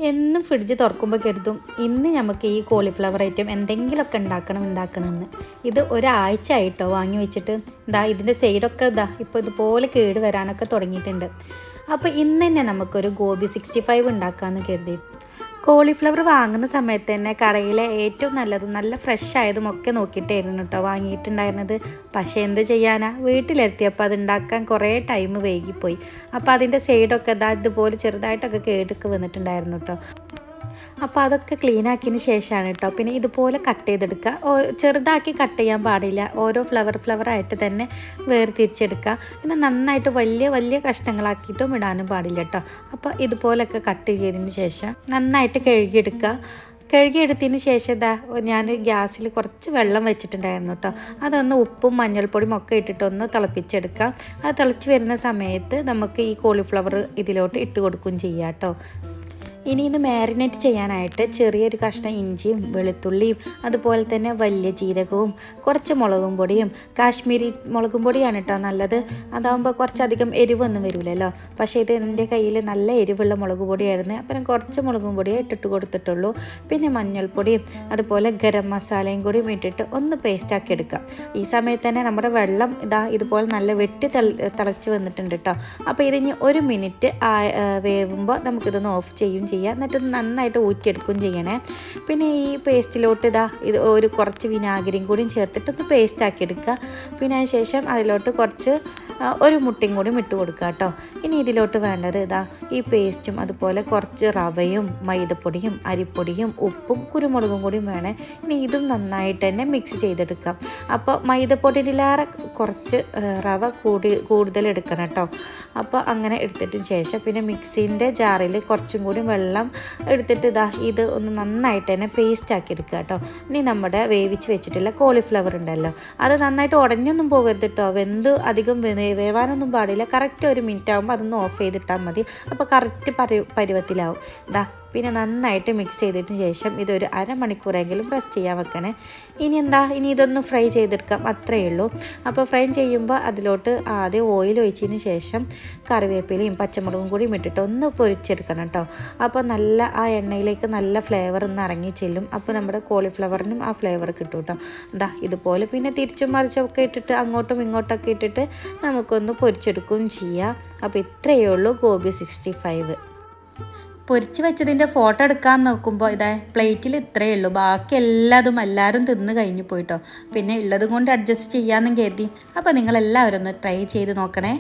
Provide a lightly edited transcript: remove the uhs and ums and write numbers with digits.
എന്നും ഫ്രിഡ്ജ് തുറക്കുമ്പോൾ കരുതും ഇന്ന് നമുക്ക് ഈ കോളിഫ്ലവർ ഐറ്റം എന്തെങ്കിലുമൊക്കെ ഉണ്ടാക്കണമെന്ന്. ഇത് ഒരാഴ്ച ആയിട്ടോ വാങ്ങി വെച്ചിട്ട്. ഇതിൻ്റെ സൈഡൊക്കെ ഇപ്പോൾ ഇതുപോലെ കേട് വരാനൊക്കെ തുടങ്ങിയിട്ടുണ്ട്. അപ്പോൾ ഇന്ന് തന്നെ നമുക്കൊരു ഗോബി 65 ഉണ്ടാക്കാമെന്ന് കരുതി. കോളിഫ്ലവർ വാങ്ങുന്ന സമയത്ത് തന്നെ കടയിലെ ഏറ്റവും നല്ലതും നല്ല ഫ്രഷ് ആയതും ഒക്കെ നോക്കിയിട്ടായിരുന്നു കേട്ടോ വാങ്ങിയിട്ടുണ്ടായിരുന്നത്. പക്ഷേ എന്ത് ചെയ്യാനാ, വീട്ടിലെത്തിയപ്പോൾ അത് ഉണ്ടാക്കാൻ കുറേ ടൈം വൈകിപ്പോയി. അപ്പോൾ അതിൻ്റെ സൈഡൊക്കെ ഇതുപോലെ ചെറുതായിട്ടൊക്കെ കേടൊക്കെ വന്നിട്ടുണ്ടായിരുന്നു കേട്ടോ. അപ്പോൾ അതൊക്കെ ക്ലീൻ ആക്കിയതിന് ശേഷമാണ് കേട്ടോ പിന്നെ ഇതുപോലെ കട്ട് ചെയ്തെടുക്കുക. ചെറുതാക്കി കട്ട് ചെയ്യാൻ പാടില്ല, ഓരോ ഫ്ലവറായിട്ട് തന്നെ വേർതിരിച്ചെടുക്കുക. പിന്നെ നന്നായിട്ട് വലിയ കഷ്ണങ്ങളാക്കിയിട്ടും ഇടാനും പാടില്ല കേട്ടോ. അപ്പോൾ ഇതുപോലൊക്കെ കട്ട് ചെയ്തതിന് ശേഷം നന്നായിട്ട് കഴുകിയെടുത്തതിന് ശേഷം ഞാൻ ഗ്യാസിൽ കുറച്ച് വെള്ളം വെച്ചിട്ടുണ്ടായിരുന്നു കേട്ടോ. അതൊന്ന് ഉപ്പും മഞ്ഞൾപ്പൊടിയും ഒക്കെ ഇട്ടിട്ടൊന്ന് തിളപ്പിച്ചെടുക്കാം. അത് തിളച്ച് വരുന്ന സമയത്ത് നമുക്ക് ഈ കോളിഫ്ലവർ ഇതിലോട്ട് ഇട്ട് കൊടുക്കുകയും ചെയ്യാം കേട്ടോ. ഇനി ഇത് മാരിനേറ്റ് ചെയ്യാനായിട്ട് ചെറിയൊരു കഷ്ണം ഇഞ്ചിയും വെളുത്തുള്ളിയും അതുപോലെ തന്നെ വലിയ ജീരകവും കുറച്ച് മുളകും പൊടിയും, കാശ്മീരി മുളകും പൊടിയാണ് കേട്ടോ നല്ലത്. അതാകുമ്പോൾ കുറച്ചധികം എരിവൊന്നും വരില്ലല്ലോ. പക്ഷേ ഇത് എൻ്റെ കയ്യിൽ നല്ല എരിവുള്ള മുളക് പൊടിയായിരുന്നു. അപ്പം കുറച്ച് മുളകും പൊടിയേ ഇട്ടിട്ട് കൊടുത്തിട്ടുള്ളൂ. പിന്നെ മഞ്ഞൾപ്പൊടിയും അതുപോലെ ഗരം മസാലയും കൂടിയും ഇട്ടിട്ട് ഒന്ന് പേസ്റ്റാക്കി എടുക്കാം. ഈ സമയത്ത് തന്നെ നമ്മുടെ വെള്ളം ഇതുപോലെ നല്ല വെട്ടി തിളച്ച് വന്നിട്ടുണ്ട് കേട്ടോ. അപ്പോൾ ഇതിന് 1 മിനിറ്റ് വേവുമ്പോൾ നമുക്കിതൊന്ന് ഓഫ് ചെയ്യും ചെയ്യാം. എന്നിട്ട് നന്നായിട്ട് ഊറ്റിയെടുക്കുകയും ചെയ്യണേ. പിന്നെ ഈ പേസ്റ്റിലോട്ട് ഇത് കുറച്ച് വിനാഗിരിയും കൂടിയും ചേർത്തിട്ട് പേസ്റ്റ് ആക്കി എടുക്കുക. പിന്നെ അതിന് ശേഷം അതിലോട്ട് കുറച്ച് 1 മുട്ടയും കൂടി ഇട്ട് കൊടുക്കുക കേട്ടോ. ഇനി ഇതിലോട്ട് വേണ്ടത് ഈ പേസ്റ്റും അതുപോലെ കുറച്ച് റവയും മൈദപ്പൊടിയും അരിപ്പൊടിയും ഉപ്പും കുരുമുളകും കൂടിയും വേണേ. ഇനി ഇതും നന്നായിട്ട് തന്നെ മിക്സ് ചെയ്തെടുക്കാം. അപ്പോൾ മൈദപ്പൊടിയിലേറെ കുറച്ച് റവ കൂടുതൽ എടുക്കണം കേട്ടോ. അപ്പോൾ അങ്ങനെ എടുത്തതിന് ശേഷം പിന്നെ മിക്സിൻ്റെ ജാറിൽ കുറച്ചും കൂടി വെള്ളം എടുത്തിട്ട് ഇത് ഒന്ന് നന്നായിട്ട് തന്നെ പേസ്റ്റ് ആക്കി എടുക്കുക കേട്ടോ. ഇനി നമ്മുടെ വേവിച്ച് വെച്ചിട്ടുള്ള കോളിഫ്ലവർ ഉണ്ടല്ലോ, അത് നന്നായിട്ട് ഉടഞ്ഞൊന്നും പോകരുത് കേട്ടോ. വെന്ത് അധികം വേവാനൊന്നും പാടില്ല. കറക്റ്റ് 1 മിനിറ്റ് ആകുമ്പോൾ അതൊന്ന് ഓഫ് ചെയ്തിട്ടാൽ മതി. അപ്പോൾ കറക്റ്റ് പരുവത്തിലാവും. പിന്നെ നന്നായിട്ട് മിക്സ് ചെയ്തതിന് ശേഷം ഇതൊരു അരമണിക്കൂറെങ്കിലും റെസ്റ്റ് ചെയ്യാൻ വെക്കണേ. ഇനി ഇതൊന്ന് ഫ്രൈ ചെയ്തെടുക്കാം, അത്രയേ ഉള്ളൂ. അപ്പോൾ ഫ്രൈ ചെയ്യുമ്പോൾ അതിലോട്ട് ആദ്യം ഓയിൽ ഒഴിച്ചതിന് ശേഷം കറിവേപ്പിലയും പച്ചമുളകും കൂടി ഇട്ടിട്ട് ഒന്ന് പൊരിച്ചെടുക്കണം കേട്ടോ. അപ്പോൾ നല്ല ആ എണ്ണയിലേക്ക് നല്ല ഫ്ലേവർ ഒന്ന് ഇറങ്ങി ചെല്ലും. അപ്പോൾ നമ്മുടെ കോളിഫ്ലവറിനും ആ ഫ്ലേവർ കിട്ടും കേട്ടോ. ഇതുപോലെ പിന്നെ തിരിച്ചും മറിച്ചൊക്കെ ഇട്ടിട്ട് അങ്ങോട്ടും ഇങ്ങോട്ടൊക്കെ ഇട്ടിട്ട് നമുക്കൊന്ന് പൊരിച്ചെടുക്കുകയും ചെയ്യാം. അപ്പോൾ ഇത്രയേ ഉള്ളൂ ഗോബി 65. പൊരിച്ച് വെച്ചതിൻ്റെ ഫോട്ടോ എടുക്കാൻ നോക്കുമ്പോൾ പ്ലേറ്റിൽ ഇത്രയേ ഉള്ളൂ. ബാക്കി എല്ലാവരും തിന്ന് കഴിഞ്ഞു പോയിട്ടോ. പിന്നെ ഉള്ളതും കൊണ്ട് അഡ്ജസ്റ്റ് ചെയ്യാമെന്നും കരുതി. അപ്പോൾ നിങ്ങളെല്ലാവരും ഒന്ന് ട്രൈ ചെയ്ത് നോക്കണേ.